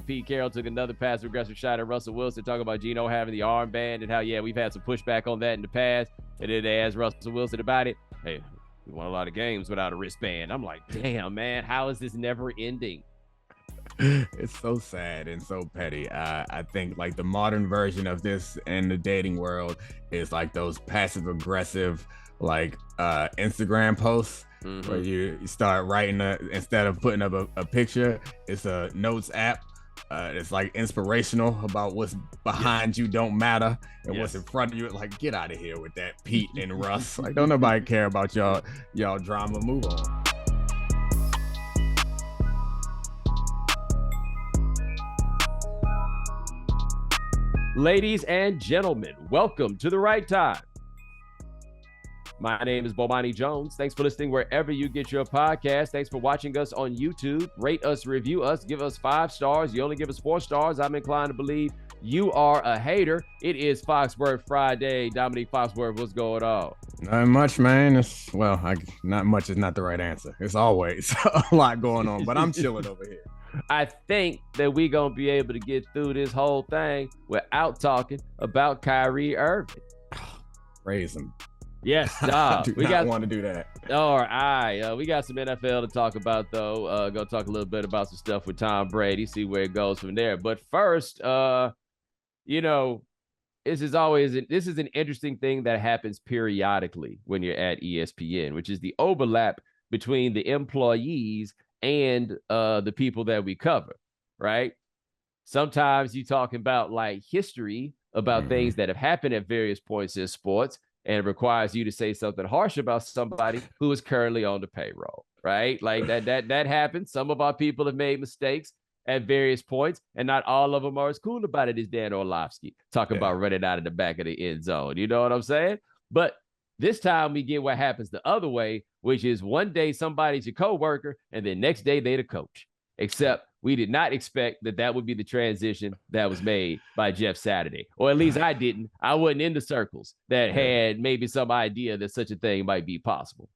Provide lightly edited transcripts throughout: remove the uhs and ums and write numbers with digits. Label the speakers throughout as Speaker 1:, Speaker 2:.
Speaker 1: Pete Carrol took another passive-aggressive shot at Russell Wilson, talking about Geno having the armband and how, yeah, we've had some pushback on that in the past. And then they asked Russell Wilson about it. Hey, we won a lot of games without a wristband. I'm like, damn, man, how is this never ending?
Speaker 2: It's so sad and so petty. I think like the modern version of this in the dating world is like those passive aggressive like Instagram posts where you start writing instead of putting up a picture, it's a notes app. It's like inspirational about what's behind you don't matter and what's in front of you. Like, get out of here with that, Pete and Russ. Like, don't nobody care about y'all drama. Move on.
Speaker 1: Ladies and gentlemen, welcome to The Right Time. My name is Bomani Jones. Thanks for listening wherever you get your podcast. Thanks for watching us on YouTube. Rate us, review us, give us 5 stars. You only give us 4 stars. I'm inclined to believe you are a hater. It is Foxworth Friday. Domonique Foxworth, what's going on?
Speaker 2: Not much, man. Not much is not the right answer. It's always a lot going on, but I'm chilling over here.
Speaker 1: I think that we're going to be able to get through this whole thing without talking about Kyrie Irving.
Speaker 2: Praise him.
Speaker 1: Yes,
Speaker 2: we want to do that.
Speaker 1: All right. We got some NFL to talk about, though. Go talk a little bit about some stuff with Tom Brady, see where it goes from there. But first, this is an interesting thing that happens periodically when you're at ESPN, which is the overlap between the employees and the people that we cover, right? Sometimes you talking about like history about things that have happened at various points in sports, and it requires you to say something harsh about somebody who is currently on the payroll, right? Like that happens. Some of our people have made mistakes at various points, and not all of them are as cool about it as Dan Orlovsky talking about running out of the back of the end zone. You know what I'm saying? But this time we get what happens the other way, which is one day somebody's your coworker, and then next day they the coach. Except we did not expect that would be the transition that was made by Jeff Saturday. Or at least I didn't. I wasn't in the circles that had maybe some idea that such a thing might be possible.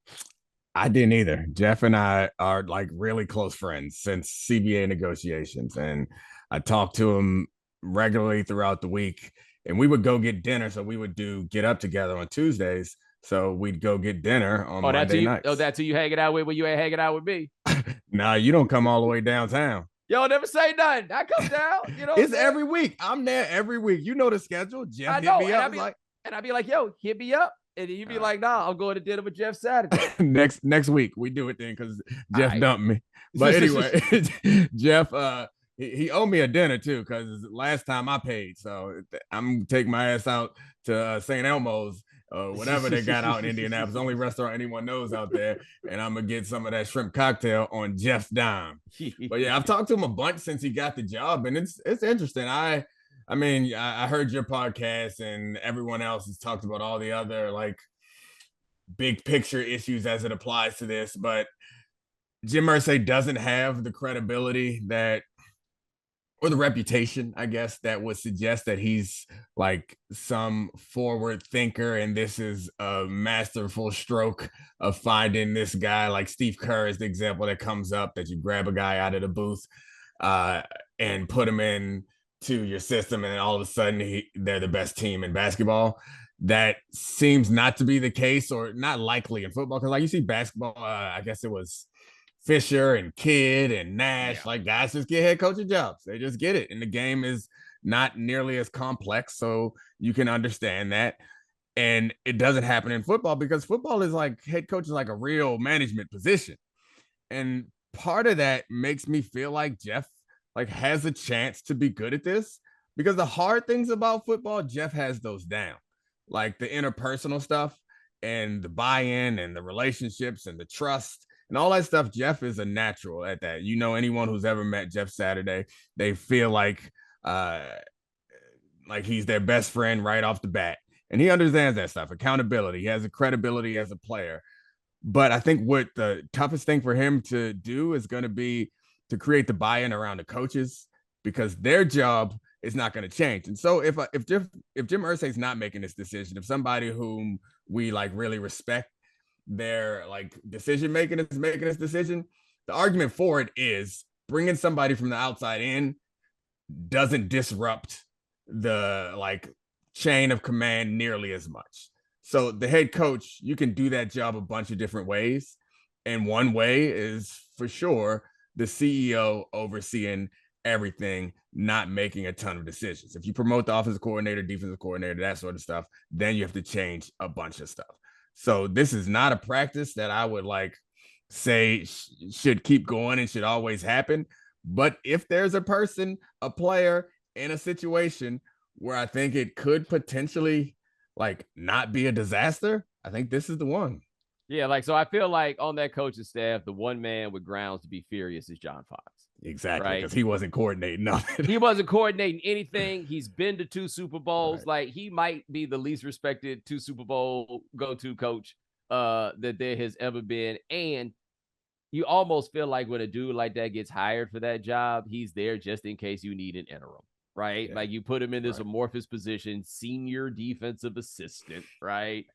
Speaker 2: I didn't either. Jeff and I are like really close friends since CBA negotiations. And I talked to him regularly throughout the week. And we would go get dinner. So we would get up together on Tuesdays. So we'd go get dinner on Monday nights.
Speaker 1: Oh, that's who you hanging out with when you ain't hanging out with me?
Speaker 2: Nah, you don't come all the way downtown.
Speaker 1: Y'all never say nothing. I come down. You know,
Speaker 2: it's every week. I'm there every week. You know the schedule. Jeff hit me up.
Speaker 1: And I'd be like, yo, hit me up. And you'd be like, nah, I'm going to dinner with Jeff Saturday.
Speaker 2: next week we do it then because Jeff dumped me. But anyway, Jeff, he owed me a dinner too because last time I paid. So I'm taking my ass out to St. Elmo's. Whatever they got out in Indianapolis, only restaurant anyone knows out there, and I'm gonna get some of that shrimp cocktail on Jeff's dime. But yeah, I've talked to him a bunch since he got the job, and it's interesting. I heard your podcast, and everyone else has talked about all the other like big picture issues as it applies to this, but Jim Irsay doesn't have the credibility or the reputation, I guess, that would suggest that he's like some forward thinker and this is a masterful stroke of finding this guy. Like Steve Kerr is the example that comes up, that you grab a guy out of the booth and put him in to your system and all of a sudden they're the best team in basketball. That seems not to be the case, or not likely in football, because like you see basketball, I guess it was Fisher and Kidd and Nash, like guys just get head coaching jobs. They just get it. And the game is not nearly as complex. So you can understand that. And it doesn't happen in football because football is like head coach is like a real management position. And part of that makes me feel like Jeff like has a chance to be good at this, because the hard things about football, Jeff has those down, like the interpersonal stuff and the buy-in and the relationships and the trust. And all that stuff, Jeff is a natural at that. You know, anyone who's ever met Jeff Saturday, they feel like he's their best friend right off the bat. And he understands that stuff, accountability. He has a credibility as a player. But I think what the toughest thing for him to do is going to be to create the buy-in around the coaches, because their job is not going to change. And so if Jim Irsay's not making this decision, if somebody whom we like really respect their like decision making is making this decision, the argument for it is bringing somebody from the outside in doesn't disrupt the like chain of command nearly as much. So the head coach, you can do that job a bunch of different ways. And one way is for sure the CEO overseeing everything, not making a ton of decisions. If you promote the offensive coordinator, defensive coordinator, that sort of stuff, then you have to change a bunch of stuff. So this is not a practice that I would like say should keep going and should always happen. But if there's a person, a player in a situation where I think it could potentially like not be a disaster, I think this is the one.
Speaker 1: Yeah, like so I feel like on that coaching staff, the one man with grounds to be furious is John Fox.
Speaker 2: Exactly,
Speaker 1: Right?
Speaker 2: because he wasn't coordinating nothing.
Speaker 1: He wasn't coordinating anything. He's been to 2 Super Bowls.
Speaker 2: Right.
Speaker 1: Like he might be the least respected 2 Super Bowl go-to coach that there has ever been. And you almost feel like when a dude like that gets hired for that job, he's there just in case you need an interim, right?
Speaker 2: Yeah.
Speaker 1: Like you put him in this
Speaker 2: Right.
Speaker 1: amorphous position, senior defensive assistant, right?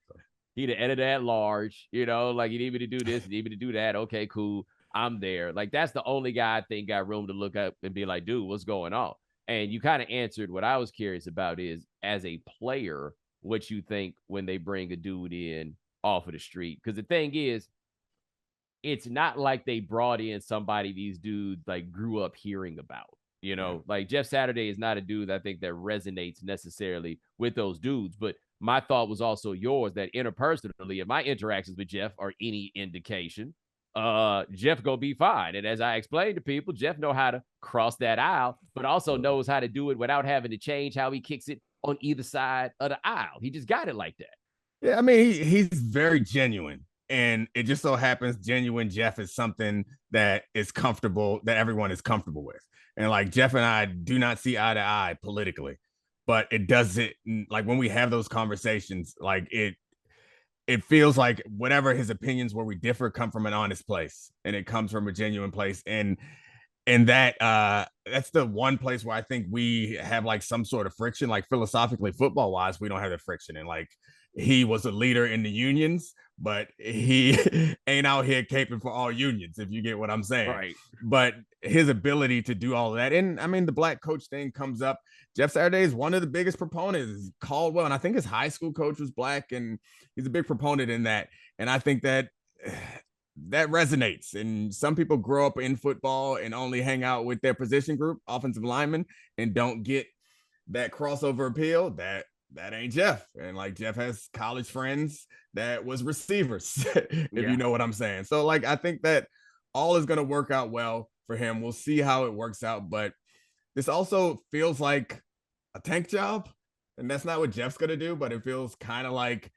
Speaker 1: He the editor at large, you know, like you need me to do this, you need me to do that. Okay, cool. I'm there. Like that's the only guy I think got room to look up and be like, dude, what's going on? And you kind of answered what I was curious about is as a player, what you think when they bring a dude in off of the street. Because the thing is, it's not like they brought in somebody these dudes like grew up hearing about. You know, like Jeff Saturday is not a dude I think that resonates necessarily with those dudes. But my thought was also yours that interpersonally, if my interactions with Jeff are any indication, Jeff gonna be fine. And as I explained to people, Jeff know how to cross that aisle, but also knows how to do it without having to change how he kicks it on either side of the aisle. He just got it like that.
Speaker 2: Yeah, I mean, he's very genuine. And it just so happens genuine Jeff is something that is comfortable, that everyone is comfortable with. And like Jeff and I do not see eye to eye politically, but it doesn't like when we have those conversations, like it feels like whatever his opinions where we differ come from an honest place and it comes from a genuine place. And that's the one place where I think we have like some sort of friction, like philosophically, football wise, we don't have the friction. And like he was a leader in the unions, but he ain't out here caping for all unions, if you get what I'm saying.
Speaker 1: Right.
Speaker 2: But his ability to do all of that, and I mean, the black coach thing comes up. Jeff Saturday is one of the biggest proponents. Caldwell, and I think his high school coach was black, and he's a big proponent in that. And I think that that resonates. And some people grow up in football and only hang out with their position group, offensive linemen, and don't get that crossover appeal. That ain't Jeff. And like Jeff has college friends that was receivers, if you know what I'm saying. So like I think that all is going to work out well for him. We'll see how it works out, but this also feels like a tank job, and that's not what Jeff's going to do, but it feels kind of like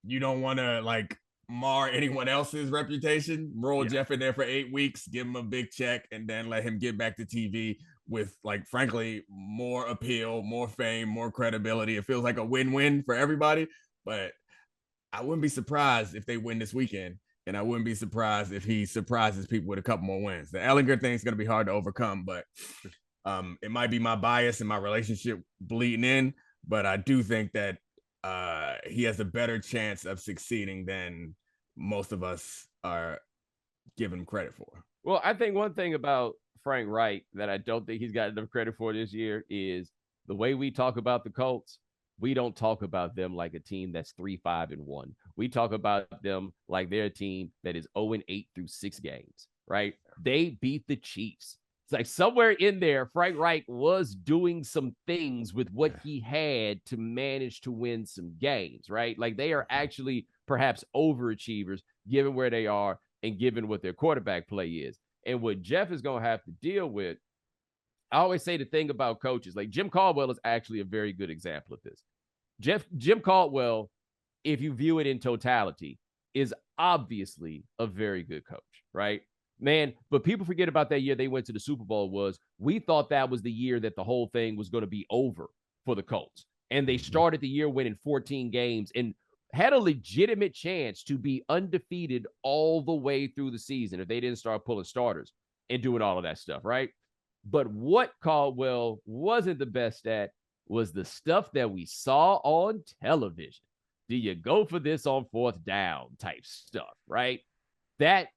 Speaker 2: you don't want to like mar anyone else's reputation. Roll Jeff in there for 8 weeks, give him a big check, and then let him get back to TV with, like, frankly, more appeal, more fame, more credibility. It feels like a win-win for everybody, but I wouldn't be surprised if they win this weekend, and I wouldn't be surprised if he surprises people with a couple more wins. The Ellinger thing is going to be hard to overcome, but it might be my bias and my relationship bleeding in, but I do think that he has a better chance of succeeding than most of us are giving him credit for.
Speaker 1: Well, I think one thing about Frank Reich that I don't think he's got enough credit for this year is the way we talk about the Colts. We don't talk about them like a team that's 3-5-1. We talk about them like they're a team that is 0-8 through 6 games, right? They beat the Chiefs. It's like somewhere in there, Frank Reich was doing some things with what he had to manage to win some games, right? Like they are actually perhaps overachievers given where they are and given what their quarterback play is. And what Jeff is going to have to deal with, I always say the thing about coaches, like Jim Caldwell is actually a very good example of this. Jim Caldwell, if you view it in totality, is obviously a very good coach, right? Man, but people forget about that year they went to the Super Bowl we thought that was the year that the whole thing was going to be over for the Colts. And they started the year winning 14 games and had a legitimate chance to be undefeated all the way through the season if they didn't start pulling starters and doing all of that stuff, right? But what Caldwell wasn't the best at was the stuff that we saw on television. Do you go for this on 4th down type stuff, right? That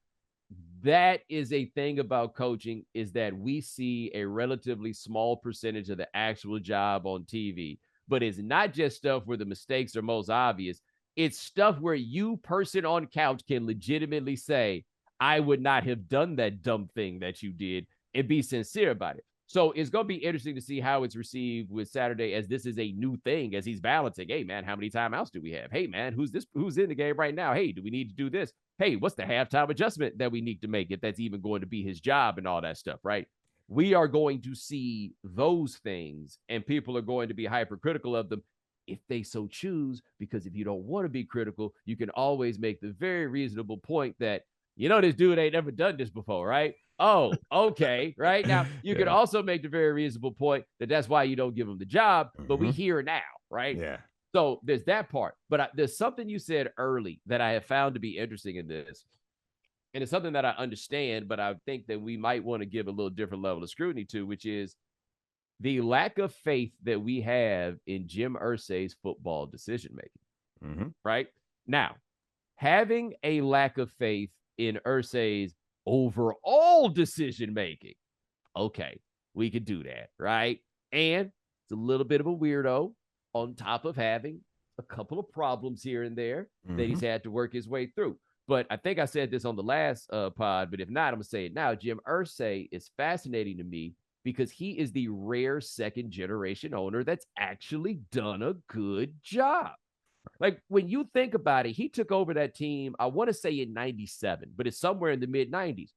Speaker 1: that is a thing about coaching, is that we see a relatively small percentage of the actual job on TV. But it's not just stuff where the mistakes are most obvious. It's stuff where you, person on couch, can legitimately say, I would not have done that dumb thing that you did, and be sincere about it. So it's going to be interesting to see how it's received with Saturday, as this is a new thing, as he's balancing. Hey, man, how many timeouts do we have? Hey, man, who's in the game right now? Hey, do we need to do this? Hey, what's the halftime adjustment that we need to make, if that's even going to be his job, and all that stuff, right? We are going to see those things, and people are going to be hypercritical of them if they so choose, because if you don't want to be critical, you can always make the very reasonable point that, this dude ain't never done this before, right? Oh, okay, right? Now, you can also make the very reasonable point that that's why you don't give him the job, but we here now, right?
Speaker 2: Yeah.
Speaker 1: So there's that part. But there's something you said early that I have found to be interesting in this. And it's something that I understand, but I think that we might want to give a little different level of scrutiny to, which is the lack of faith that we have in Jim Irsay's football decision-making, right? Now, having a lack of faith in Irsay's overall decision-making, okay, we could do that, right? And it's a little bit of a weirdo, on top of having a couple of problems here and there that he's had to work his way through. But I think I said this on the last pod, but if not, I'm going to say it now. Jim Irsay is fascinating to me because he is the rare second-generation owner that's actually done a good job. Like, when you think about it, he took over that team, I want to say in 97, but it's somewhere in the mid-90s.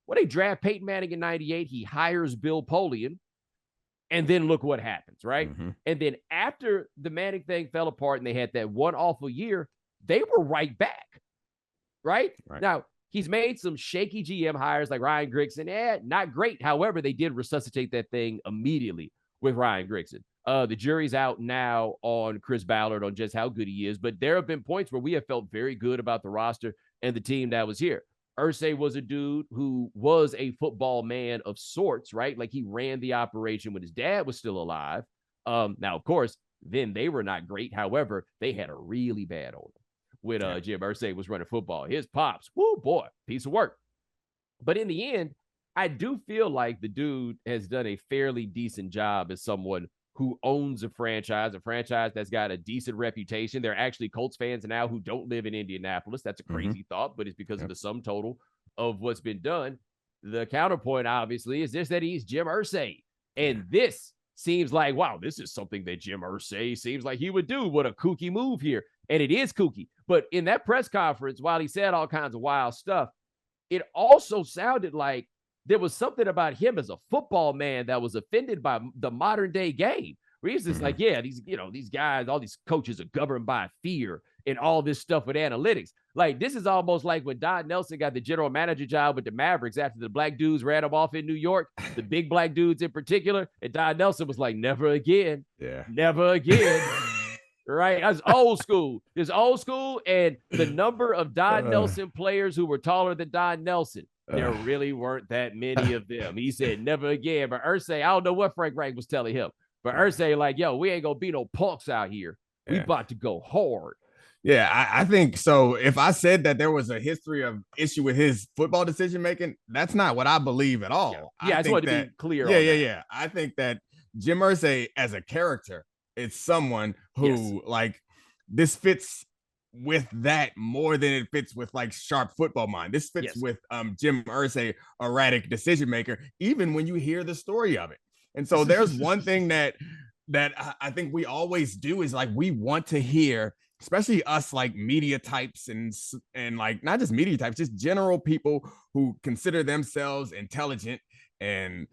Speaker 1: When they draft Peyton Manning in 98, he hires Bill Polian, and then look what happens, right? And then after the Manning thing fell apart and they had that one awful year, they were right back, right? Now, he's made some shaky GM hires like Ryan Grigson. Not great. However, they did resuscitate that thing immediately with Ryan Grigson. The jury's out now on Chris Ballard on just how good he is, but there have been points where we have felt very good about the roster and the team that was here. Irsay was a dude who was a football man of sorts, right? Like, he ran the operation when his dad was still alive. Now, of course, then they were not great. However, they had a really bad owner when Jim Irsay was running football. His pops, whoo, boy, piece of work. But in the end, I do feel like the dude has done a fairly decent job as someone who owns a franchise that's got a decent reputation. There are actually Colts fans now who don't live in Indianapolis. That's a crazy thought, but it's because of the sum total of what's been done. The counterpoint, obviously, is this, that he's Jim Irsay. And this seems like, wow, this is something that Jim Irsay seems like he would do. What a kooky move here. And it is kooky. But in that press conference, while he said all kinds of wild stuff, it also sounded like there was something about him as a football man that was offended by the modern day game. Where he's just like, these guys, all these coaches are governed by fear and all this stuff with analytics. Like, this is almost like when Don Nelson got the general manager job with the Mavericks after the black dudes ran him off in New York, the big black dudes in particular. And Don Nelson was like, never again. Yeah. Never again. Right? That's old school. There's old school, and the number of Don Nelson players who were taller than Don Nelson, there really weren't that many of them. He said, never again. But Irsay, I don't know what Frank Reich was telling him. But Irsay, like, yo, we ain't going to be no punks out here. We about to go hard.
Speaker 2: Yeah, I think so. If I said that there was a history of issue with his football decision-making, that's not what I believe at all.
Speaker 1: Yeah, I just wanted to be clear.
Speaker 2: Yeah. I think that Jim Irsay as a character is someone who, like, this fits with that more than it fits with like sharp football mind. This fits with Jim Irsay, erratic decision maker, even when you hear the story of it. And so there's one thing that I think we always do is, like, we want to hear, especially us like media types and like not just media types, just general people who consider themselves intelligent and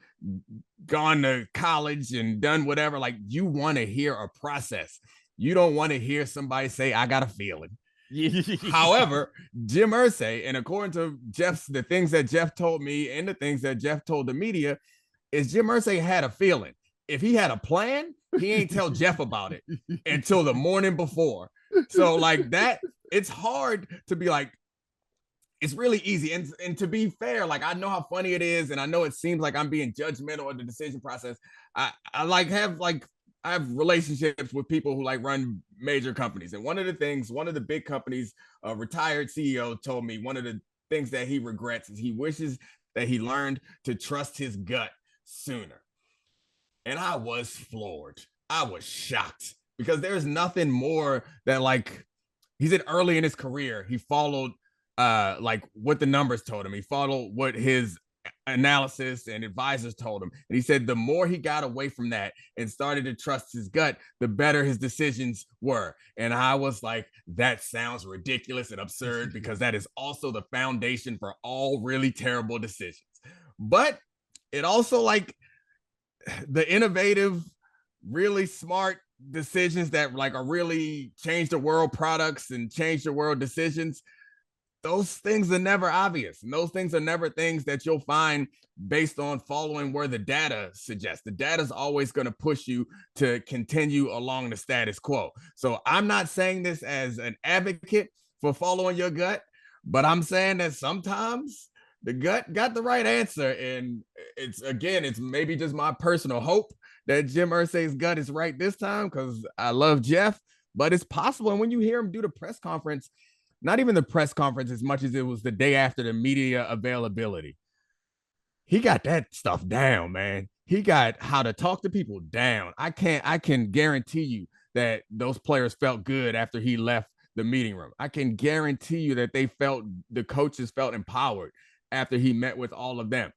Speaker 2: gone to college and done whatever. Like, you want to hear a process. You don't want to hear somebody say, I got a feeling. However, Jim Irsay, and according to the things that Jeff told me and the things that Jeff told the media, is Jim Irsay had a feeling. If he had a plan, he ain't tell Jeff about it until the morning before. So like that, it's hard to be like, it's really easy. And to be fair, like, I know how funny it is, and I know it seems like I'm being judgmental of the decision process. I have relationships with people who like run major companies. And one of the big companies, a retired CEO told me one of the things that he regrets is he wishes that he learned to trust his gut sooner. And I was floored. I was shocked because there's nothing more that, like, he said early in his career, he followed like what the numbers told him. He followed what his analysis and advisors told him. And he said the more he got away from that and started to trust his gut, the better his decisions were. And I was like, that sounds ridiculous and absurd because that is also the foundation for all really terrible decisions. But it also, like, the innovative, really smart decisions that like are really change the world products and change the world decisions, those things are never obvious. And those things are never things that you'll find based on following where the data suggests. The data is always going to push you to continue along the status quo. So I'm not saying this as an advocate for following your gut, but I'm saying that sometimes the gut got the right answer. And it's maybe just my personal hope that Jim Irsay's gut is right this time because I love Jeff, but it's possible. And when you hear him do the press conference, not even the press conference as much as it was the day after the media availability, he got that stuff down, man. He got how to talk to people down. I can guarantee you that those players felt good after he left the meeting room. I can guarantee you that the coaches felt empowered after he met with all of them.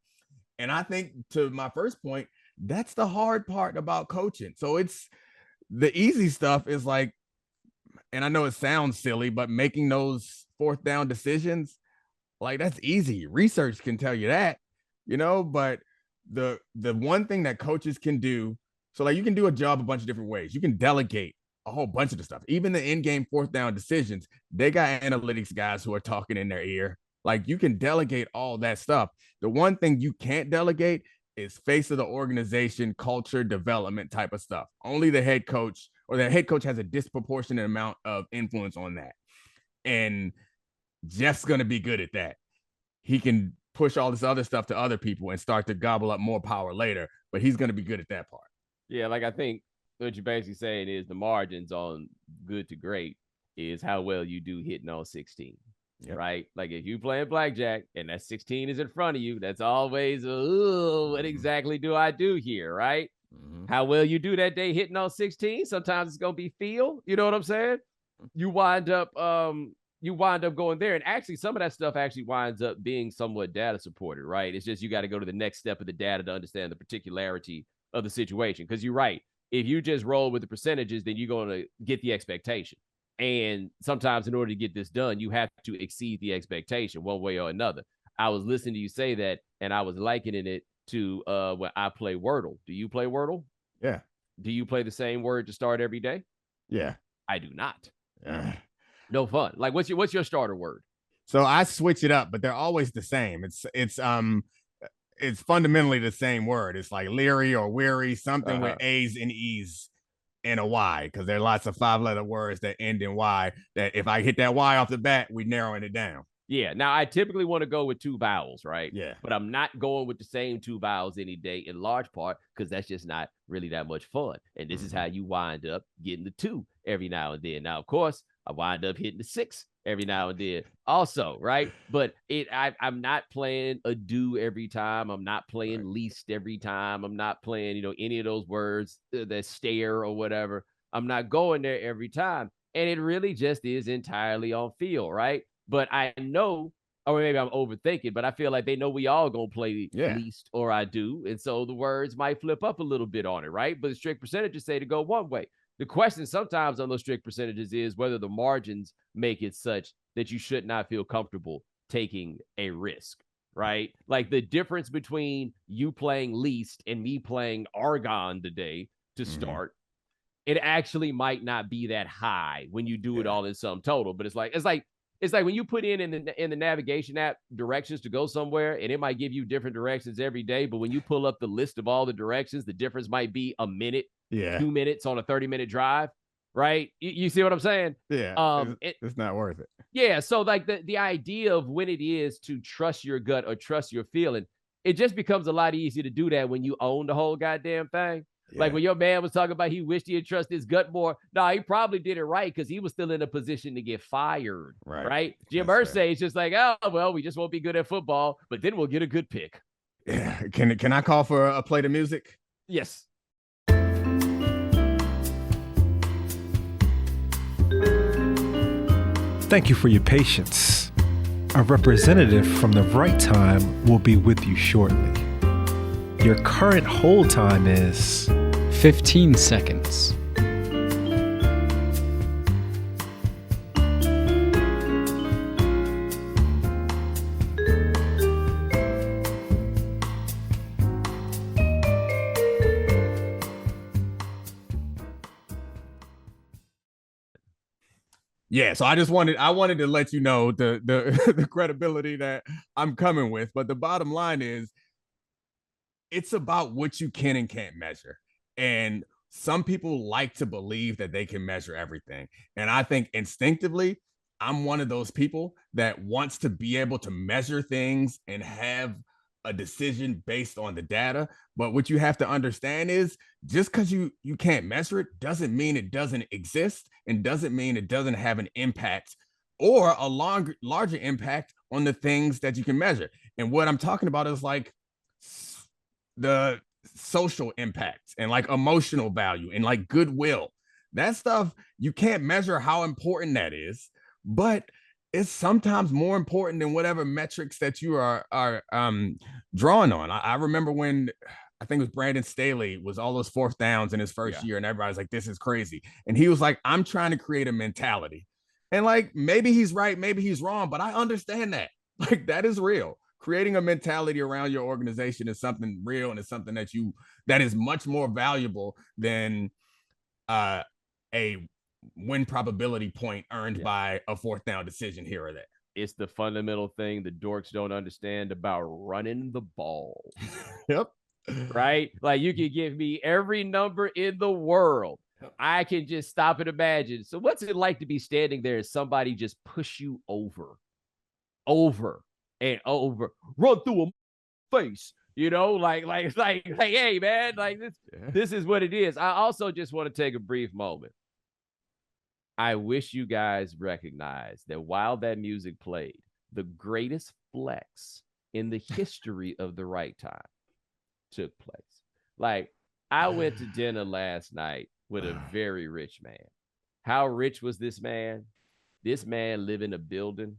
Speaker 2: And I think, to my first point, that's the hard part about coaching. So it's the easy stuff is like, and I know it sounds silly, but making those fourth down decisions, like, that's easy. Research can tell you that, but the one thing that coaches can do, so like you can do a job a bunch of different ways. You can delegate a whole bunch of the stuff. Even the in-game fourth down decisions, they got analytics guys who are talking in their ear. Like, you can delegate all that stuff. The one thing you can't delegate is face of the organization, culture, development type of stuff. Only the head coach, or the head coach, has a disproportionate amount of influence on that. And Jeff's going to be good at that. He can push all this other stuff to other people and start to gobble up more power later, but he's going to be good at that part.
Speaker 1: Yeah, like, I think what you're basically saying is the margins on good to great is how well you do hitting on 16. Yep. Right? Like, if you playing blackjack and that 16 is in front of you, that's always, what exactly do I do here? Right? Mm-hmm. How well you do that day hitting on 16. Sometimes it's going to be feel. You know what I'm saying? You wind up going there. And actually, some of that stuff actually winds up being somewhat data supported, right? It's just you got to go to the next step of the data to understand the particularity of the situation. Because you're right. If you just roll with the percentages, then you're going to get the expectation. And sometimes in order to get this done, you have to exceed the expectation one way or another. I was listening to you say that, and I was likening it to when I play Wordle. Do you play Wordle?
Speaker 2: Yeah.
Speaker 1: Do you play the same word to start every day?
Speaker 2: Yeah.
Speaker 1: I do not. No fun. Like, what's your starter word?
Speaker 2: So I switch it up, but they're always the same. It's fundamentally the same word. It's like leery or weary, something with A's and E's and a Y, because there are lots of 5-letter words that end in Y that if I hit that Y off the bat, we're narrowing it down.
Speaker 1: Yeah. Now, I typically want to go with 2 vowels, right?
Speaker 2: Yeah.
Speaker 1: But I'm not going with the same 2 vowels any day, in large part because that's just not really that much fun. And this is how you wind up getting the 2 every now and then. Now, of course, I wind up hitting the 6 every now and then also, right? But I'm not playing a do every time. I'm not playing least every time. I'm not playing, any of those words that stare or whatever. I'm not going there every time. And it really just is entirely on feel, right? But I know, or maybe I'm overthinking, but I feel like they know we all gonna play least or I do. And so the words might flip up a little bit on it, right? But the strict percentages say to go one way. The question sometimes on those strict percentages is whether the margins make it such that you should not feel comfortable taking a risk, right? Like, the difference between you playing least and me playing Argon today to start, it actually might not be that high when you do it all in sum total. But it's like when you put in the navigation app directions to go somewhere, and it might give you different directions every day. But when you pull up the list of all the directions, the difference might be a minute, 2 minutes on a 30-minute drive, right? You see what I'm saying?
Speaker 2: Yeah. It's not worth it.
Speaker 1: Yeah. So, like, the idea of when it is to trust your gut or trust your feeling, it just becomes a lot easier to do that when you own the whole goddamn thing. Like when your man was talking about he wished he had trusted his gut more. No, he probably did it right because he was still in a position to get fired. Right? Jim Irsay is just like, oh, well, we just won't be good at football, but then we'll get a good pick.
Speaker 2: Yeah. Can I call for a plate of music?
Speaker 1: Yes.
Speaker 3: Thank you for your patience. A representative from the right time will be with you shortly. Your current hold time is
Speaker 4: 15 seconds.
Speaker 2: Yeah, so I wanted to let you know the the credibility that I'm coming with, but the bottom line is it's about what you can and can't measure. And some people like to believe that they can measure everything. And I think instinctively, I'm one of those people that wants to be able to measure things and have a decision based on the data. But what you have to understand is just because you can't measure it doesn't mean it doesn't exist and doesn't mean it doesn't have an impact or a larger impact on the things that you can measure. And what I'm talking about is like the social impact and like emotional value and like goodwill. That stuff, you can't measure how important that is, but it's sometimes more important than whatever metrics that you are drawing on. I remember when I think it was Brandon Staley was all those fourth downs in his first year, and everybody's like, this is crazy. And he was like, I'm trying to create a mentality. And like, maybe he's right, maybe he's wrong, but I understand that. Like, that is real. Creating a mentality around your organization is something real, and it's something that is much more valuable than a win probability point earned by a fourth down decision here or there.
Speaker 1: It's the fundamental thing the dorks don't understand about running the ball.
Speaker 2: Yep.
Speaker 1: Right? Like, you can give me every number in the world. I can just stop and imagine. So what's it like to be standing there and somebody just push you over and over, run through a face, like, hey, man, like this is what it is. I also just want to take a brief moment. I wish you guys recognize that while that music played, the greatest flex in the history of the right time took place. Like, I went to dinner last night with a very rich man. How rich was this man? This man lived in a building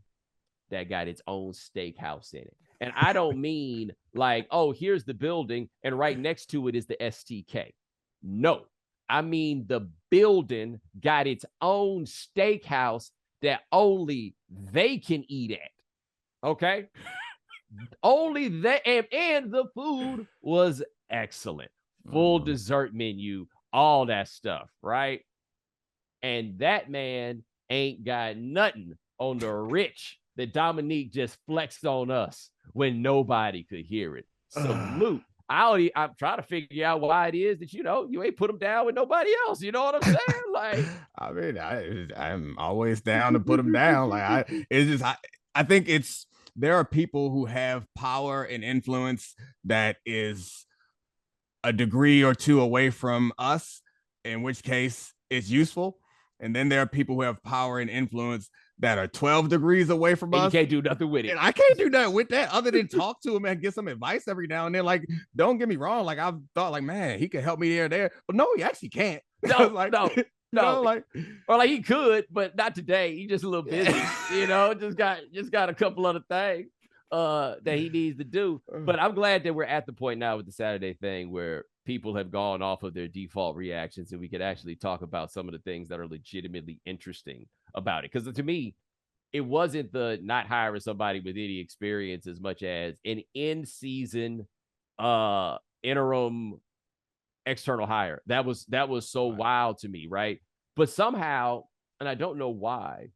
Speaker 1: that got its own steakhouse in it. And I don't mean like, oh, here's the building and right next to it is the STK. No, I mean the building got its own steakhouse that only they can eat at. Okay? Only they, and the food was excellent. Full dessert menu, all that stuff, right? And that man ain't got nothing on the rich that Domonique just flexed on us when nobody could hear it. Salute. I'm trying to figure out why it is that, you ain't put them down with nobody else. You know what I'm saying? Like,
Speaker 2: I mean, I'm always down to put them down. Like, I think there are people who have power and influence that is a degree or two away from us, in which case it's useful. And then there are people who have power and influence that are 12 degrees away from us.
Speaker 1: You can't do nothing with it.
Speaker 2: And I can't do nothing with that other than talk to him and get some advice every now and then. Like, don't get me wrong. Like, I've thought, like, man, he could help me there. But no, he actually can't.
Speaker 1: No,
Speaker 2: like,
Speaker 1: no.
Speaker 2: Or
Speaker 1: like he could, but not today. He's just a little busy, just got a couple other things that he needs to do. But I'm glad that we're at the point now with the Saturday thing where people have gone off of their default reactions and we could actually talk about some of the things that are legitimately interesting about it. Because to me, it wasn't the not hiring somebody with any experience as much as an in-season interim external hire. That was so wild to me, right? But somehow, and I don't know why,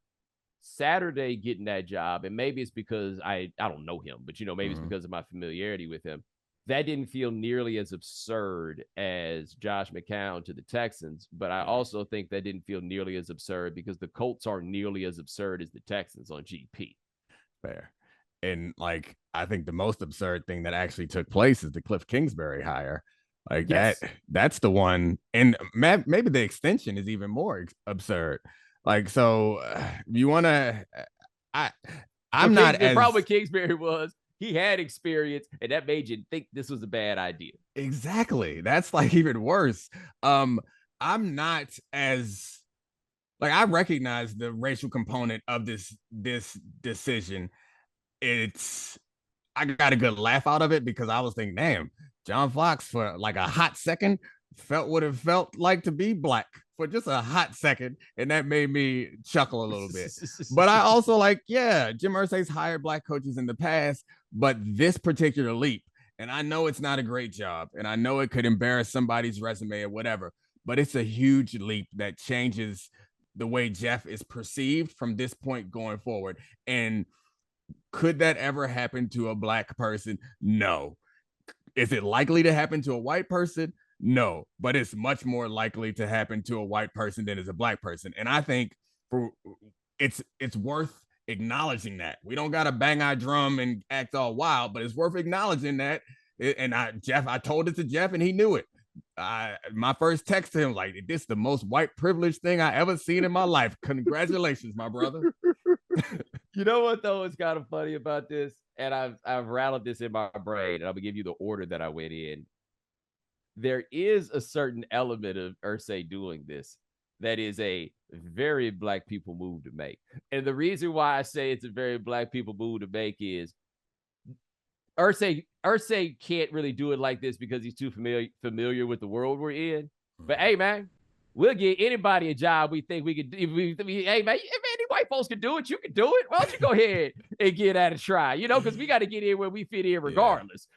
Speaker 1: Saturday getting that job, and maybe it's because I don't know him, but maybe it's because of my familiarity with him. That didn't feel nearly as absurd as Josh McCown to the Texans, but I also think that didn't feel nearly as absurd because the Colts are nearly as absurd as the Texans on GP.
Speaker 2: Fair. And like, I think the most absurd thing that actually took place is the Cliff Kingsbury hire. Like
Speaker 1: Yes.
Speaker 2: that's the one. And maybe the extension is even more absurd. Like, so you want to, I, I'm not
Speaker 1: The
Speaker 2: as
Speaker 1: problem with Kingsbury was he had experience, and that made you think this was a bad idea.
Speaker 2: exactly. That's like even worse. I'm not as like, I recognize the racial component of this decision. It's I got a good laugh out of it because I was thinking, damn, John Fox for like a hot second felt what it felt like to be black for just a hot second, and that made me chuckle a little bit. But I also like, yeah, Jim Irsay's hired black coaches in the past, but this particular leap, and I know it's not a great job, and I know it could embarrass somebody's resume or whatever, but it's a huge leap that changes the way Jeff is perceived from this point going forward. And could that ever happen to a black person? No. Is it likely to happen to a white person? No, but it's much more likely to happen to a white person than as a black person. And I think it's worth acknowledging that. We don't got to bang our drum and act all wild, but it's worth acknowledging that. And I told it to Jeff, and he knew it. My first text to him, like, this is the most white privileged thing I ever seen in my life. Congratulations, my brother.
Speaker 1: You know what, though, is kind of funny about this? And I've rattled this in my brain, and I'm going to give you the order that I went in. There is a certain element of Irsay doing this that is a very black people move to make. And the reason why I say it's a very black people move to make is Irsay can't really do it like this because he's too familiar with the world we're in. But hey, man, we'll get anybody a job we think we could. Hey, man, if any white folks can do it, you can do it. Why don't you go ahead and get at a try? Because we got to get in where we fit in regardless.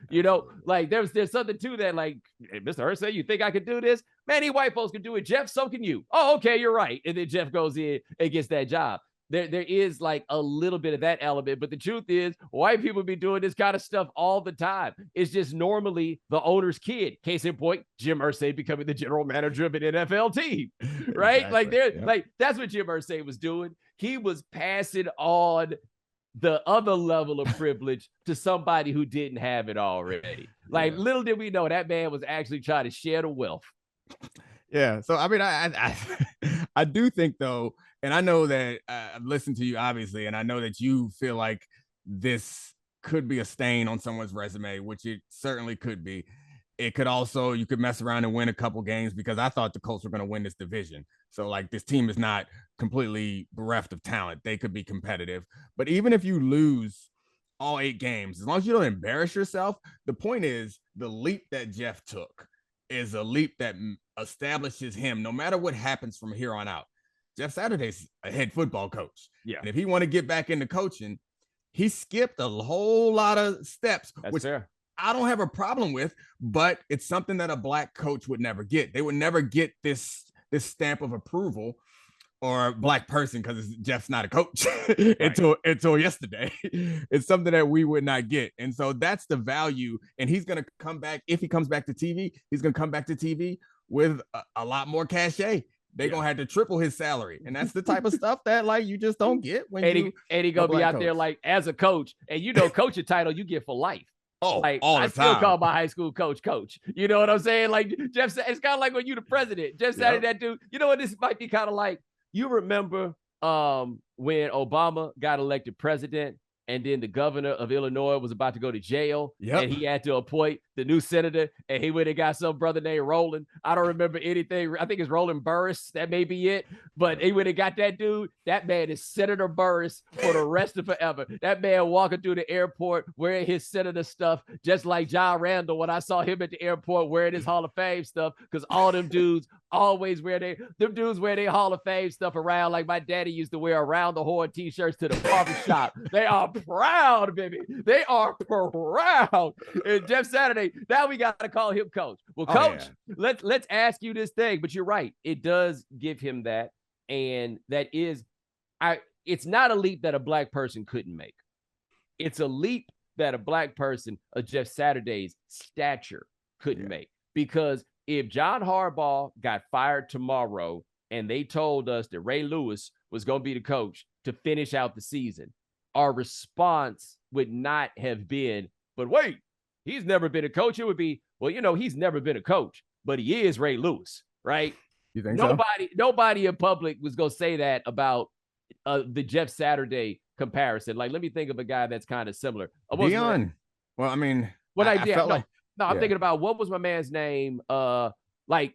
Speaker 1: Like there's something to that. Like, hey, Mr. Irsay, you think I could do this? Man, any white folks can do it. Jeff, so can you. Oh, okay, you're right. And then Jeff goes in and gets that job. There is like a little bit of that element, but the truth is white people be doing this kind of stuff all the time. It's just normally the owner's kid. Case in point, Jim Irsay becoming the general manager of an NFL team, right? Exactly. Like that's what Jim Irsay was doing. He was passing on the other level of privilege to somebody who didn't have it already. Like little did we know that man was actually trying to share the wealth.
Speaker 2: Yeah. So, I mean, I do think, though, and I know that I've listened to you, obviously, and I know that you feel like this could be a stain on someone's resume, which it certainly could be. It could also, you could mess around and win a couple games, because I thought the Colts were going to win this division. So, like, this team is not completely bereft of talent. They could be competitive. But even if you lose all 8 games, as long as you don't embarrass yourself, the point is the leap that Jeff took is a leap that establishes him, no matter what happens from here on out. Jeff Saturday's a head football coach. Yeah. And if he want to get back into coaching, he skipped a whole lot of steps.
Speaker 1: That's
Speaker 2: which
Speaker 1: fair.
Speaker 2: I don't have a problem with, but it's something that a black coach would never get. They would never get this stamp of approval, or a black person, because Jeff's not a coach until yesterday. It's something that we would not get. And so that's the value. And he's going to come back. If he comes back to TV, he's going to come back to TV with a lot more cachet. They're going to have to triple his salary. And that's the type of stuff that, like, you just don't get when
Speaker 1: he going to be out there, like, as a coach. And, coaching title you get for life.
Speaker 2: Oh,
Speaker 1: like,
Speaker 2: all the
Speaker 1: I
Speaker 2: time.
Speaker 1: still call my high school coach. You know what I'm saying? Like, Jeff, it's kind of like when you the president. Jeff Saturday, that dude. You know what this might be kind of like? You remember when Obama got elected president, and then the governor of Illinois was about to go to jail, and he had to appoint the new senator, and he went and got some brother named Roland. I don't remember anything. I think it's Roland Burris. That may be it. But he went and got that dude. That man is Senator Burris for the rest of forever. That man walking through the airport wearing his senator stuff, just like John Randall when I saw him at the airport wearing his Hall of Fame stuff, because all them dudes always wear their Hall of Fame stuff around, like my daddy used to wear around the horn t-shirts to the barbershop. They are proud, baby. They are proud. And Jeff Saturday, now we got to call him coach. Well, coach, let's ask you this thing. But you're right. It does give him that. And that is, it's not a leap that a black person couldn't make. It's a leap that a black person of Jeff Saturday's stature couldn't make. Because if John Harbaugh got fired tomorrow and they told us that Ray Lewis was going to be the coach to finish out the season, our response would not have been, but wait, he's never been a coach. It would be, well, he's never been a coach, but he is Ray Lewis, right?
Speaker 2: You think so?
Speaker 1: Nobody in public was going to say that about the Jeff Saturday comparison. Like, let me think of a guy that's kind of similar.
Speaker 2: Dion. Well, I mean,
Speaker 1: I'm thinking about, what was my man's name? Like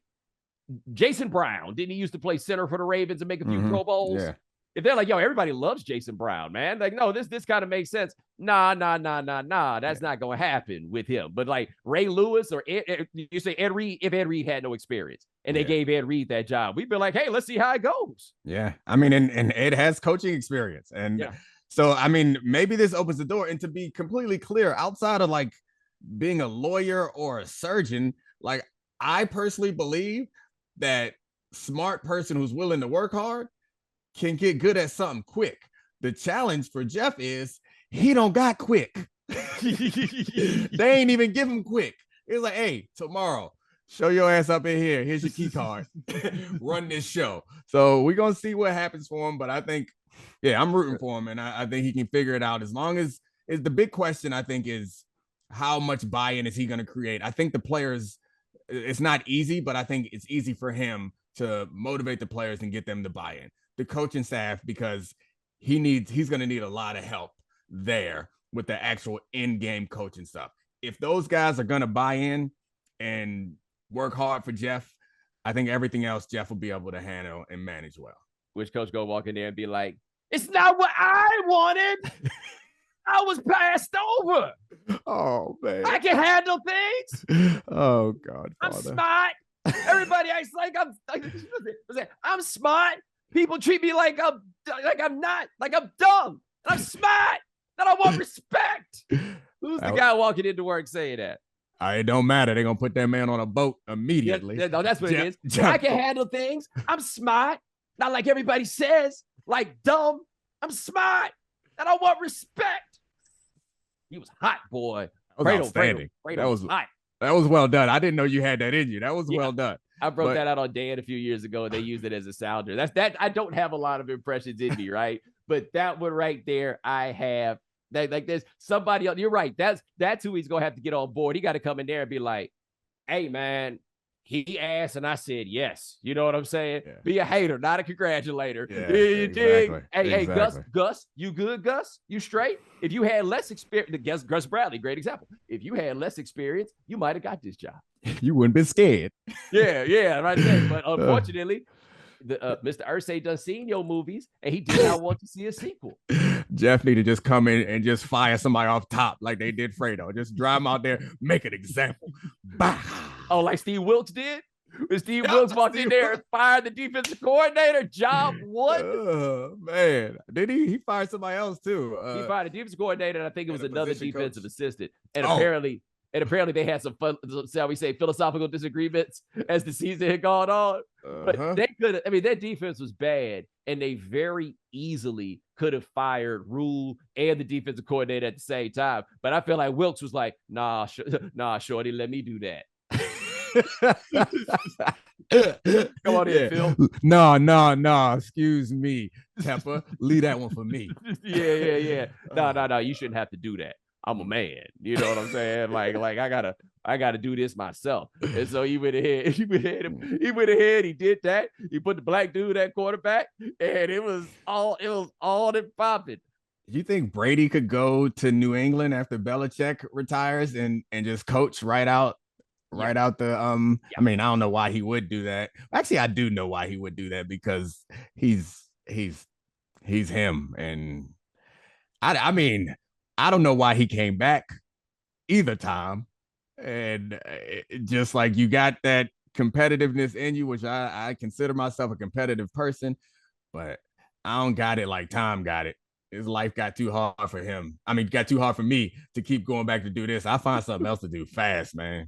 Speaker 1: Jason Brown. Didn't he used to play center for the Ravens and make a few Pro Bowls?
Speaker 2: Yeah.
Speaker 1: If they're like, yo, everybody loves Jason Brown, man. Like, no, this kind of makes sense. Nah. That's not going to happen with him. But like Ray Lewis or you say Ed Reed, if Ed Reed had no experience and they gave Ed Reed that job, we'd be like, hey, let's see how it goes.
Speaker 2: Yeah. I mean, and Ed has coaching experience. And so, I mean, maybe this opens the door. And to be completely clear, outside of like being a lawyer or a surgeon, like I personally believe that smart person who's willing to work hard can get good at something quick. The challenge for Jeff is he don't got quick. They ain't even give him quick. It's like, hey, tomorrow, show your ass up in here. Here's your key card. Run this show. So we're going to see what happens for him. But I think, I'm rooting for him. And I think he can figure it out. As long as the big question, I think, is how much buy-in is he going to create? I think the players, it's not easy, but I think it's easy for him to motivate the players and get them to buy in. The coaching staff, because he's going to need a lot of help there with the actual in-game coaching stuff. If those guys are going to buy in and work hard for Jeff, I think everything else Jeff will be able to handle and manage well.
Speaker 1: Which coach go walk in there and be like, it's not what I wanted. I was passed over.
Speaker 2: Oh, man.
Speaker 1: I can handle things.
Speaker 2: Oh, God.
Speaker 1: I'm smart. Everybody acts like I'm smart. People treat me like I'm not, like I'm dumb. And I'm smart. And I want respect. Who's the guy walking into work saying that?
Speaker 2: It don't matter. They're going to put that man on a boat immediately.
Speaker 1: No, that's what it is. I can handle things. I'm smart. Not like everybody says, like dumb. I'm smart. And I want respect. He was hot, boy.
Speaker 2: That was outstanding.
Speaker 1: That was hot.
Speaker 2: That was well done. I didn't know you had that in you. That was well done.
Speaker 1: I broke that out on Dan a few years ago, and they used it as a sounder. That I don't have a lot of impressions in me, right? But that one right there, I have. Like there's somebody else. You're right. That's who he's gonna have to get on board. He got to come in there and be like, "Hey, man, he asked, and I said yes." You know what I'm saying? Yeah. Be a hater, not a congratulator. Yeah, you dig? Hey, Gus, you good, Gus? You straight? If you had less experience, Gus Bradley, great example. If you had less experience, you might have got this job.
Speaker 2: You wouldn't be scared.
Speaker 1: Yeah, right there. But unfortunately, Mr. Irsay done seen your movies, and he did not want to see a sequel.
Speaker 2: Jeff need to just come in and just fire somebody off top like they did Fredo. Just drive him out there, make an example. Bah.
Speaker 1: Oh, like Steve Wilkes did? When Steve Wilkes walked in there and fired the defensive coordinator, job one.
Speaker 2: Oh, man. Did he? He fired somebody else, too.
Speaker 1: He fired the defensive coordinator, and I think it was another defensive assistant. And apparently they had some fun, shall we say, philosophical disagreements as the season had gone on. But they could, their defense was bad, and they very easily could have fired Rule and the defensive coordinator at the same time. But I feel like Wilkes was like, nah, shorty, let me do that. Come on in, Phil.
Speaker 2: No. Excuse me, Tepper. Leave that one for me.
Speaker 1: Yeah. No. You shouldn't have to do that. I'm a man. You know what I'm saying? Like I gotta do this myself. And so he went ahead. He did that. He put the black dude at quarterback, and it was all that popping.
Speaker 2: You think Brady could go to New England after Belichick retires and just coach right out the I mean, I don't know why he would do that. Actually, I do know why he would do that, because he's him. And I mean, I don't know why he came back either time. And just like you got that competitiveness in you, which I consider myself a competitive person, but I don't got it like Tom got it. His life got too hard for him. I mean, got too hard for me to keep going back to do this. I find something else to do fast, man.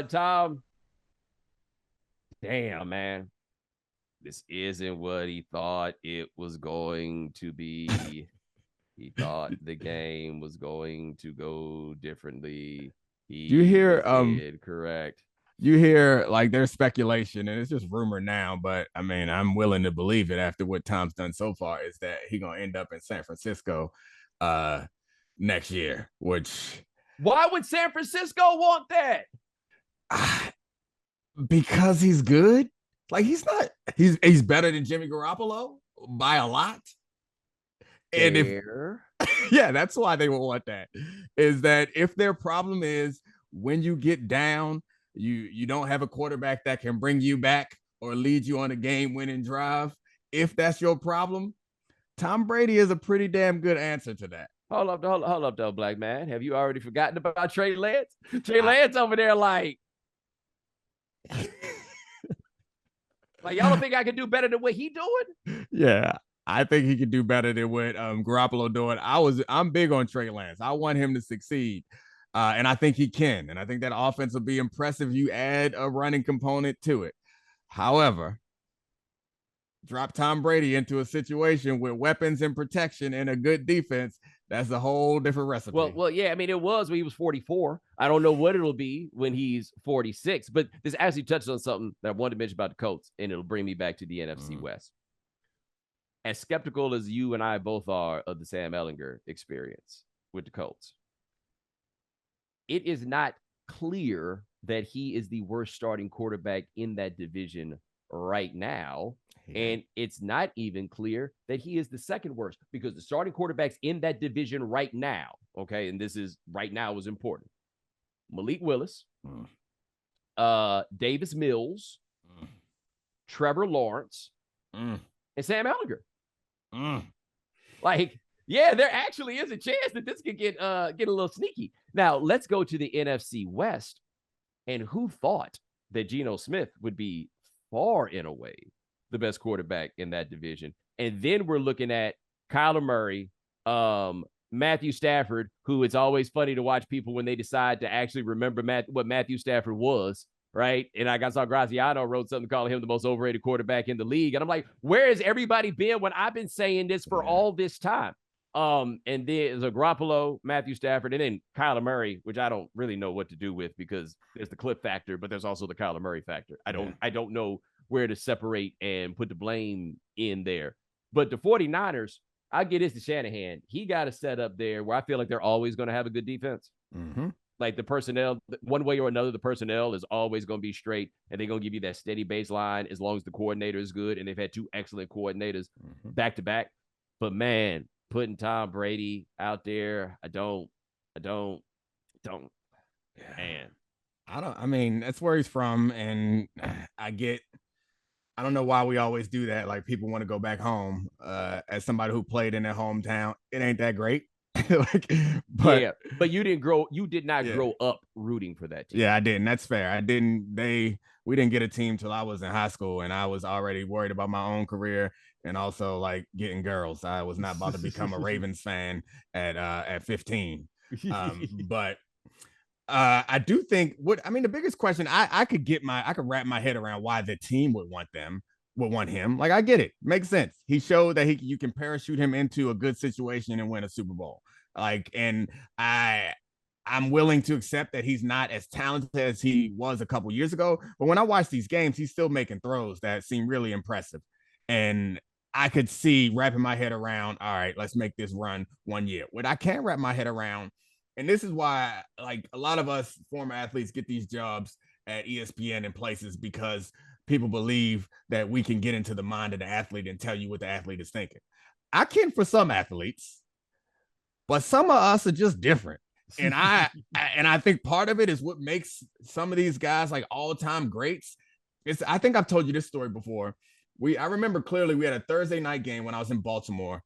Speaker 1: Tom, damn, man. This isn't what he thought it was going to be. He thought the game was going to go differently.
Speaker 2: You hear
Speaker 1: correct.
Speaker 2: You hear like there's speculation, and it's just rumor now, but I mean, I'm willing to believe it after what Tom's done so far, is that he's gonna end up in San Francisco next year, which
Speaker 1: Why would San Francisco want that?
Speaker 2: Because he's good. Like he's better than Jimmy Garoppolo by a lot. And yeah, that's why they will want that. Is that if their problem is when you get down, you don't have a quarterback that can bring you back or lead you on a game-winning drive. If that's your problem, Tom Brady is a pretty damn good answer to that.
Speaker 1: Hold up, though, black man. Have you already forgotten about Trey Lance? Trey Lance over there, like y'all don't think I can do better than what he doing?
Speaker 2: Yeah, I think he could do better than what Garoppolo doing. I'm big on Trey Lance. I want him to succeed, and I think he can. And I think that offense will be impressive. You add a running component to it. However, drop Tom Brady into a situation with weapons and protection and a good defense. That's a whole different recipe.
Speaker 1: Well, yeah. I mean, it was when he was 44. I don't know what it'll be when he's 46. But this actually touches on something that I wanted to mention about the Colts, and it'll bring me back to the NFC West. As skeptical as you and I both are of the Sam Ehlinger experience with the Colts, it is not clear that he is the worst starting quarterback in that division right now. And it's not even clear that he is the second worst, because the starting quarterbacks in that division right now, okay, and this is right now was important. Malik Willis, Davis Mills, Trevor Lawrence, and Sam Ehlinger. Like, yeah, there actually is a chance that this could get a little sneaky. Now, let's go to the NFC West. And who thought that Geno Smith would be far and away the best quarterback in that division? And then we're looking at Kyler Murray, Matthew Stafford, who it's always funny to watch people when they decide to actually remember what Matthew Stafford was, right? And I saw Graziano wrote something calling him the most overrated quarterback in the league. And I'm like, where has everybody been when I've been saying this for all this time? And then there's a Garoppolo, Matthew Stafford, and then Kyler Murray, which I don't really know what to do with, because there's the Cliff factor, but there's also the Kyler Murray factor. I don't know where to separate and put the blame in there. But the 49ers, I get this to Shanahan. He got a set up there where I feel like they're always going to have a good defense. Like the personnel, one way or another, the personnel is always going to be straight, and they're going to give you that steady baseline as long as the coordinator is good. And they've had two excellent coordinators back to back. But man, putting Tom Brady out there, I don't. Man.
Speaker 2: I mean, that's where he's from. And I don't know why we always do that. Like, people want to go back home. As somebody who played in their hometown, it ain't that great.
Speaker 1: But you did not grow up rooting for that team.
Speaker 2: Yeah, I didn't. That's fair. We didn't get a team till I was in high school, and I was already worried about my own career and also like getting girls. I was not about to become a Ravens fan at 15. But I do think the biggest question I could wrap my head around why the team would want him. Like, I get it. Makes sense. He showed that you can parachute him into a good situation and win a Super Bowl. Like, and I'm willing to accept that he's not as talented as he was a couple years ago. But when I watch these games, he's still making throws that seem really impressive. And I could see wrapping my head around, all right, let's make this run 1 year. What I can't wrap my head around, and this is why, like, a lot of us former athletes get these jobs at ESPN and places, because people believe that we can get into the mind of the athlete and tell you what the athlete is thinking. I can for some athletes, but some of us are just different. And I think part of it is what makes some of these guys like all-time greats. I think I've told you this story before. I remember clearly we had a Thursday night game when I was in Baltimore,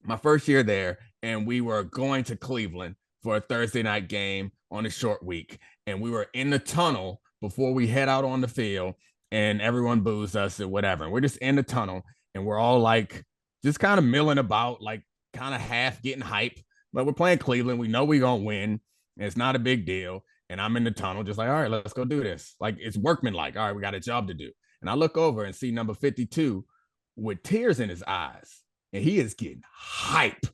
Speaker 2: my first year there, and we were going to Cleveland for a Thursday night game on a short week. And we were in the tunnel before we head out on the field, and everyone boos us or whatever. And we're just in the tunnel, and we're all like just kind of milling about, like kind of half getting hype. But we're playing Cleveland. We know we're going to win. And it's not a big deal. And I'm in the tunnel just like, all right, let's go do this. Like, it's workmanlike. All right, we got a job to do. And I look over and see number 52 with tears in his eyes. And he is getting hype,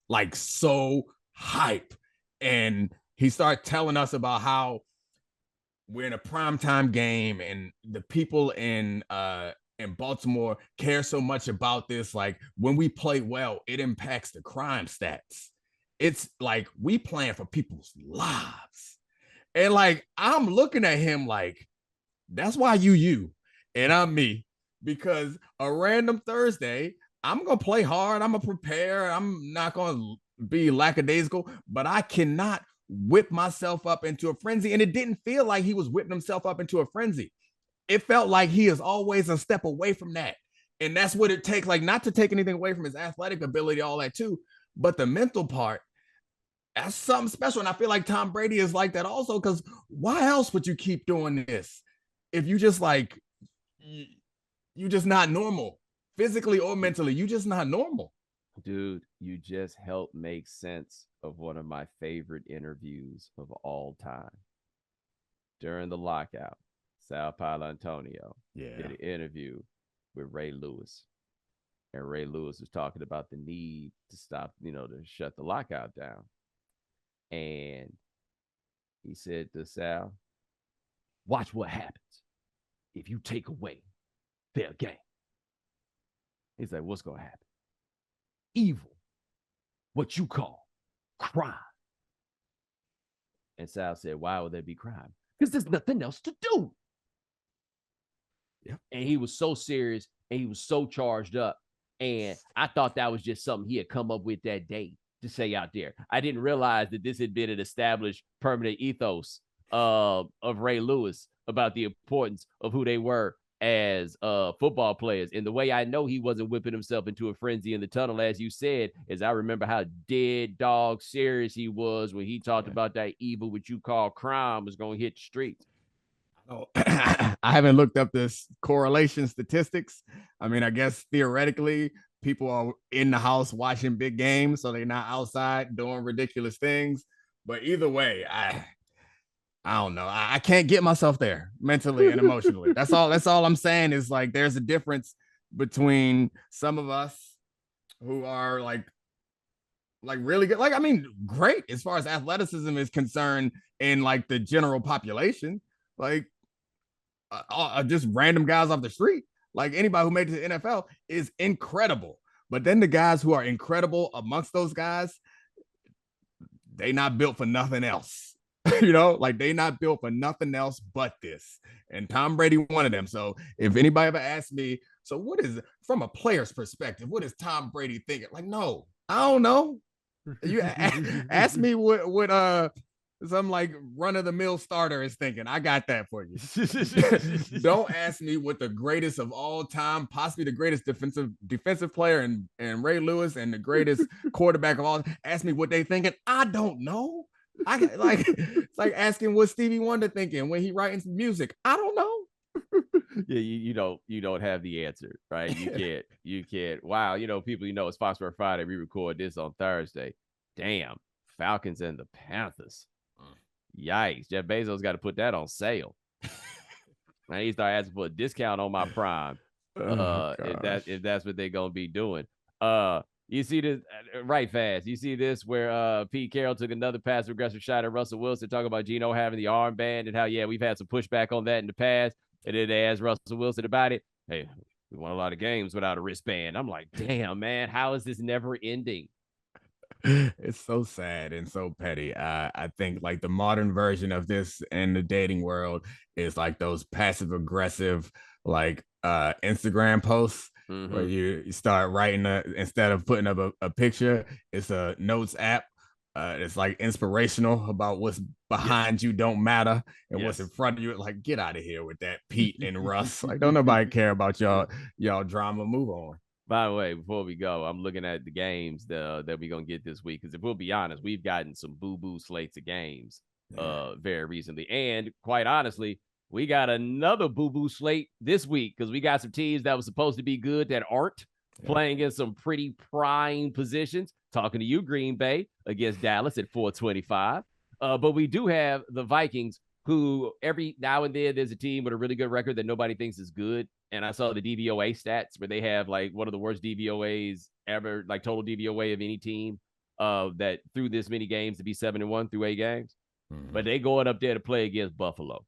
Speaker 2: like so hype. And he started telling us about how we're in a primetime game and the people in Baltimore care so much about this. Like, when we play well, it impacts the crime stats. it's like we playing for people's lives. And like, I'm looking at him like, that's why you, and I'm me, because a random Thursday, I'm going to play hard. I'm going to prepare. I'm not going to be lackadaisical, but I cannot whip myself up into a frenzy. And it didn't feel like he was whipping himself up into a frenzy. It felt like he is always a step away from that. And that's what it takes, like, not to take anything away from his athletic ability, all that too, but the mental part, that's something special. And I feel like Tom Brady is like that also, because why else would you keep doing this if you just like, you just not normal, physically or mentally? You just not normal.
Speaker 1: Dude, you just helped make sense of one of my favorite interviews of all time. During the lockout, Sal Paolantonio did an interview with Ray Lewis. And Ray Lewis was talking about the need to stop, to shut the lockout down. And he said to Sal, watch what happens if you take away their game. He's like, what's going to happen? Evil, what you call crime. And Sal said, why would there be crime? Because there's nothing else to do.
Speaker 2: Yeah.
Speaker 1: And he was so serious and he was so charged up. And I thought that was just something he had come up with that day to say out there. I didn't realize that this had been an established permanent ethos of Ray Lewis about the importance of who they were as football players. And the way I know he wasn't whipping himself into a frenzy in the tunnel, as you said, is I remember how dead dog serious he was when he talked about that evil, what you call crime, was going to hit the streets.
Speaker 2: Oh, I haven't looked up this correlation statistics. I mean, I guess theoretically, people are in the house watching big games, so they're not outside doing ridiculous things. But either way, I don't know. I can't get myself there mentally and emotionally. That's all I'm saying is like there's a difference between some of us who are like really good. Like, I mean, great as far as athleticism is concerned in like the general population. Like just random guys off the street, like anybody who made it to the NFL is incredible. But then the guys who are incredible amongst those guys, they not built for nothing else. Like they not built for nothing else but this. And Tom Brady one of them. So if anybody ever asks me, so what is, from a player's perspective, what is Tom Brady thinking? Like, no, I don't know. You ask me what some like run-of-the-mill starter is thinking. I got that for you. Don't ask me what the greatest of all time, possibly the greatest defensive player and Ray Lewis and the greatest quarterback of all. Ask me what they thinking. I don't know. It's like asking what Stevie Wonder thinking when he writing some music. I don't know.
Speaker 1: Yeah, you don't have the answer, right? You can't. Wow, people, it's Foxworth Friday. We record this on Thursday. Damn, Falcons and the Panthers. Yikes! Jeff Bezos got to put that on sale. I need to start asking for a discount on my Prime. If that's what they're gonna be doing. You see this right fast. You see this where Pete Carrol took another passive aggressive shot at Russell Wilson, talking about Geno having the armband and how we've had some pushback on that in the past. And then they asked Russell Wilson about it. Hey, we won a lot of games without a wristband. I'm like, damn, man, how is this never ending?
Speaker 2: It's so sad and so petty. I think like the modern version of this in the dating world is like those passive aggressive like Instagram posts where you start writing instead of putting up a picture, it's a notes app. It's like inspirational about what's behind you don't matter and what's in front of you. Like, get out of here with that, Pete and Russ. Like, don't nobody care about y'all drama. Move on.
Speaker 1: By the way, before we go, I'm looking at the games that we're going to get this week. Because if we'll be honest, we've gotten some boo-boo slates of games very recently. And quite honestly, we got another boo-boo slate this week because we got some teams that were supposed to be good that aren't playing in some pretty prime positions. Talking to you, Green Bay, against Dallas at 425. But we do have the Vikings, who every now and then there's a team with a really good record that nobody thinks is good. And I saw the DVOA stats where they have like one of the worst DVOAs ever, like total DVOA of any team that through this many games to be 7-1 through 8 games. But they going up there to play against Buffalo.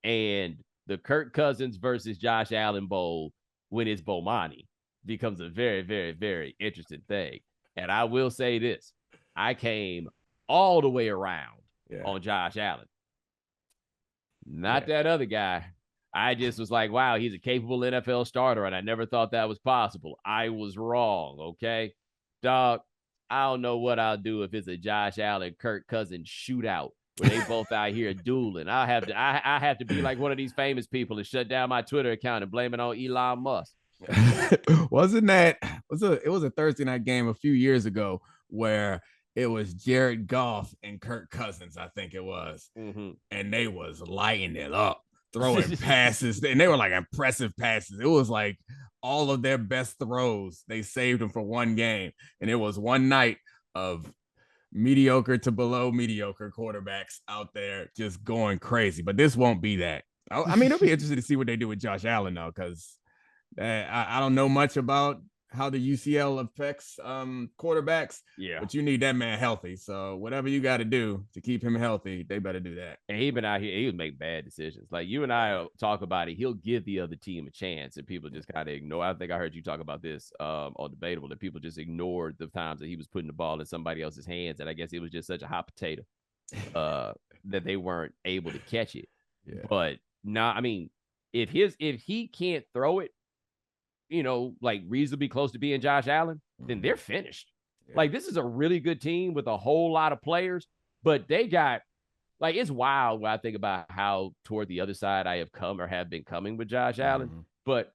Speaker 1: And the Kirk Cousins versus Josh Allen Bowl, when it's Bomani, becomes a very, very, very interesting thing. And I will say this. I came all the way around on Josh Allen. Not that other guy. I just was like, wow, he's a capable NFL starter, and I never thought that was possible. I was wrong, okay? Dog, I don't know what I'll do if it's a Josh Allen, Kirk Cousins shootout where they both out here dueling. I have to be like one of these famous people and shut down my Twitter account and blame it on Elon Musk.
Speaker 2: It was a Thursday night game a few years ago where it was Jared Goff and Kirk Cousins, I think it was.
Speaker 1: Mm-hmm.
Speaker 2: And they was lighting it up, throwing passes, and they were like impressive passes. It was like all of their best throws. They saved them for one game. And it was one night of mediocre to below mediocre quarterbacks out there just going crazy. But this won't be that. I mean, it'll be interesting to see what they do with Josh Allen, though, because I don't know much about how the UCL affects quarterbacks.
Speaker 1: Yeah.
Speaker 2: But you need that man healthy. So whatever you got to do to keep him healthy, they better do that.
Speaker 1: And he been out here, he would make bad decisions. Like you and I talk about it. He'll give the other team a chance, and people just kind of ignore. I think I heard you talk about this on Debatable, that people just ignored the times that he was putting the ball in somebody else's hands. And I guess it was just such a hot potato that they weren't able to catch it.
Speaker 2: Yeah.
Speaker 1: But nah, I mean, if he can't throw it, you know, like reasonably close to being Josh Allen, then they're finished. Yeah. Like this is a really good team with a whole lot of players, but they got like, it's wild when I think about how toward the other side I have come or have been coming with Josh Allen, but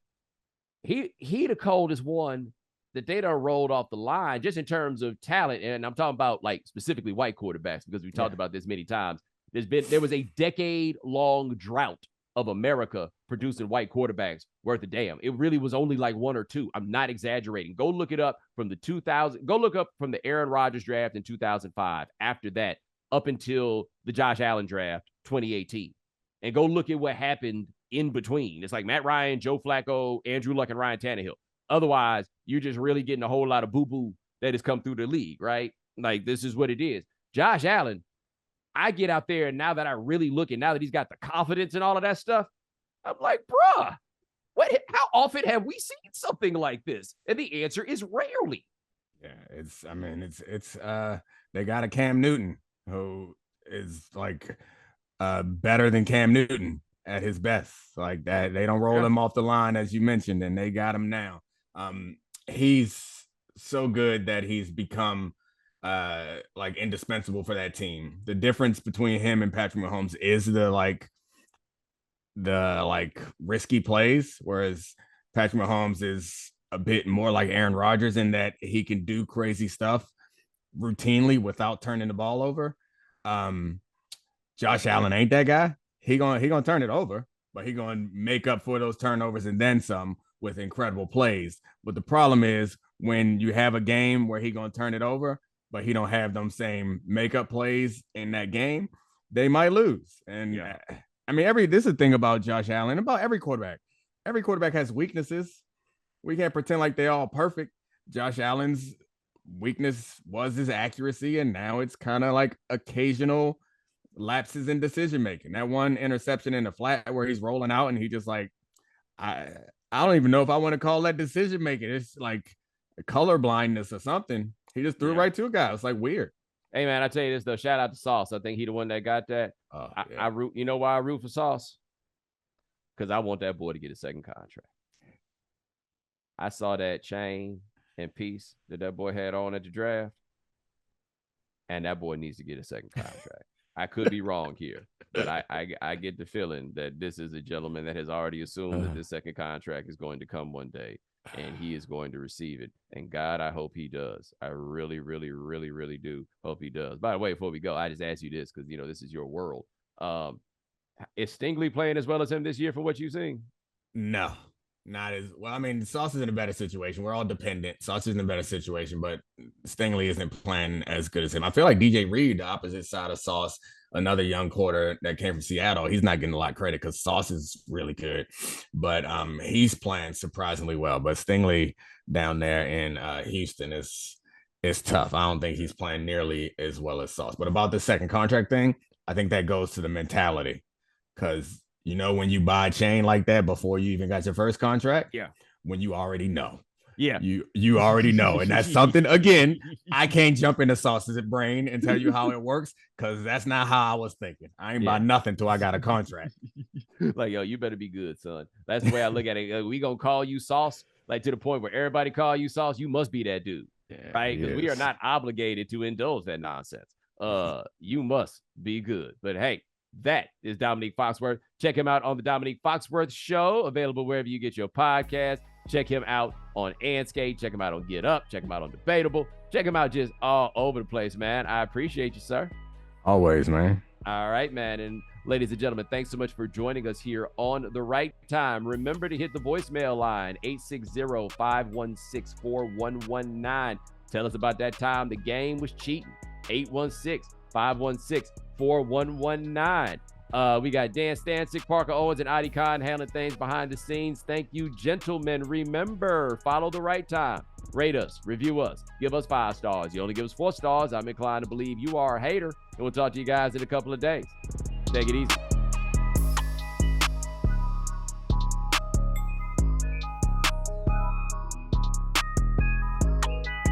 Speaker 1: he the coldest one that they done rolled off the line just in terms of talent. And I'm talking about like specifically white quarterbacks, because we talked about this many times. There was a decade-long drought of America producing white quarterbacks worth a damn. It really was only like one or two. I'm not exaggerating. Go look it up from the 2000. Go look up from the Aaron Rodgers draft in 2005. After that, up until the Josh Allen draft 2018, and go look at what happened in between. It's like Matt Ryan, Joe Flacco, Andrew Luck, and Ryan Tannehill. Otherwise, you're just really getting a whole lot of boo-boo that has come through the league, right? Like this is what it is. Josh Allen, I get out there, and now that I really look, and now that he's got the confidence and all of that stuff, I'm like, bruh, how often have we seen something like this? And the answer is rarely.
Speaker 2: Yeah, they got a Cam Newton who is like better than Cam Newton at his best. Like that, they don't roll him off the line, as you mentioned, and they got him now. He's so good that he's become like indispensable for that team. The difference between him and Patrick Mahomes is the risky plays, whereas Patrick Mahomes is a bit more like Aaron Rodgers in that he can do crazy stuff routinely without turning the ball over. Josh Allen ain't that guy. He gonna turn it over, but he gonna make up for those turnovers and then some with incredible plays. But the problem is when you have a game where he gonna turn it over, but he don't have them same makeup plays in that game, they might lose. And I mean, this is the thing about Josh Allen, about every quarterback. Every quarterback has weaknesses. We can't pretend like they're all perfect. Josh Allen's weakness was his accuracy, and now it's kind of like occasional lapses in decision making. That one interception in the flat where he's rolling out and he just like, I don't even know if I want to call that decision making. It's like color blindness or something. He just threw it right to a guy. It's like weird.
Speaker 1: Hey man, I tell you this though. Shout out to Sauce. I think he the one that got that. I root. You know why I root for Sauce? Because I want that boy to get a second contract. I saw that chain and piece that boy had on at the draft, and that boy needs to get a second contract. I could be wrong here, but I get the feeling that this is a gentleman that has already assumed that this second contract is going to come one day, and he is going to receive it. And God, I hope he does. I really, really, really, really do hope he does. By the way, before we go, I just asked you this because, you know, this is your world. Is Stingley playing as well as him this year for what you've seen?
Speaker 2: No, not as well. I mean, Sauce is in a better situation. We're all dependent. Sauce is in a better situation, but Stingley isn't playing as good as him. I feel like DJ Reed, the opposite side of Sauce, another young quarter that came from Seattle, he's not getting a lot of credit because Sauce is really good, but he's playing surprisingly well. But Stingley down there in Houston is tough. I don't think he's playing nearly as well as Sauce. But about the second contract thing, I think that goes to the mentality, because you know when you buy a chain like that before you even got your first contract, when you already know
Speaker 1: Yeah.
Speaker 2: You already know. And that's something, again, I can't jump into Sauce's brain and tell you how it works, because that's not how I was thinking. I ain't buy nothing till I got a contract.
Speaker 1: Like, yo, you better be good, son. That's the way I look at it. We gonna call you Sauce, like to the point where everybody call you Sauce. You must be that dude, right? Because we are not obligated to indulge that nonsense. You must be good. But hey, that is Domonique Foxworth. Check him out on the Domonique Foxworth Show, available wherever you get your podcast. Check him out on Anskate. Check him out on Get Up. Check him out on Debatable. Check him out just all over the place, man. I appreciate you, sir.
Speaker 2: Always, man.
Speaker 1: All right, man. And ladies and gentlemen, thanks so much for joining us here on The Right Time. Remember to hit the voicemail line, 860-516-4119. Tell us about that time the game was cheating. 816-516-4119. We got Dan Stancic, Parker Owens, and Adi Khan handling things behind the scenes. Thank you, gentlemen. Remember, follow The Right Time. Rate us, review us, give us 5 stars. You only give us 4 stars, I'm inclined to believe you are a hater. And we'll talk to you guys in a couple of days. Take it easy.